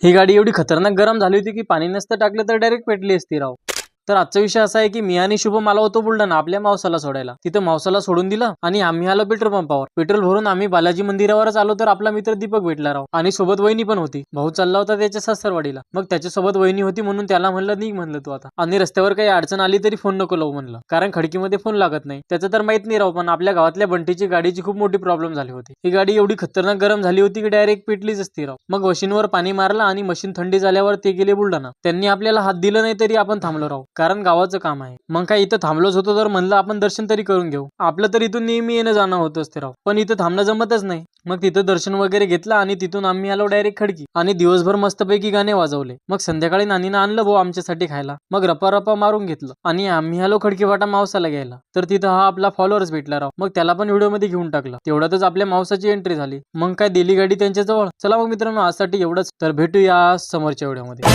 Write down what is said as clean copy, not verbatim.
ही गाडी एवढी खतरनाक गरम झाली होती की पाणी नसतं टाकलं तर डायरेक्ट पेटली असती राव। तर आजचा विषय असा आहे की मी आणि शुभम आलो होतो बुलढाणा आपल्या मावसाला सोडायला। तिथं मावसाला सोडून दिलं आणि आम्ही आलो पेट्रोल पंपावर। पेट्रोल भरून आम्ही बालाजी मंदिरावरच आलो तर आपला मित्र दीपक भेटला राव आणि सोबत वहिनी पण होती। भाऊ चालला होता त्याच्या सासरवाडीला, मग त्याच्यासोबत वहिनी होती म्हणून त्याला म्हणलं निघ म्हणलं तू आता, आणि रस्त्यावर काही अडचण आली तरी फोन नको लावू म्हणलं, कारण खडकीमध्ये फोन लागत नाही। त्याचं तर माहित नाही राव, पण आपल्या गावातल्या बंटीची गाडीची खूप मोठी प्रॉब्लेम झाली होती। ही गाडी एवढी खतरनाक गरम झाली होती की डायरेक्ट पेटलीच असती राव। मग मशीनवर पाणी मारलं आणि मशीन थंडी झाल्यावर ते गेले बुलढाणा। त्यांनी आपल्याला हात दिलं नाही तरी आपण थांबलो राव, कारण गावाचं काम आहे। मग काय इथं थांबलोच होतो तर म्हणलं आपण दर्शन तरी करून घेऊ, आपलं तर इथून नेहमी येणं जाणं होत असते राव, पण इथं थांबणं जमतच नाही। मग तिथं दर्शन वगैरे घेतलं आणि तिथून आम्ही आलो डायरेक्ट खडकी, आणि दिवसभर मस्तपैकी गाणे वाजवले। मग संध्याकाळी नानीनं आणलं भाऊ आमच्यासाठी खायला, मग रपा रपा मारून घेतलं आणि आम्ही आलो खडकी फाटा मावसाला घ्यायला। तर तिथं हा आपला फॉलोअर्स भेटला राव, मग त्याला पण व्हिडिओ मध्ये घेऊन टाकलं। तेवढ्यातच आपल्या मावसाची एंट्री झाली, मग काय दिली गाडी त्यांच्या जवळ। चला मग मित्रांनो आजसाठी एवढंच, तर भेटूया समोरच्या व्हिडिओ मध्ये।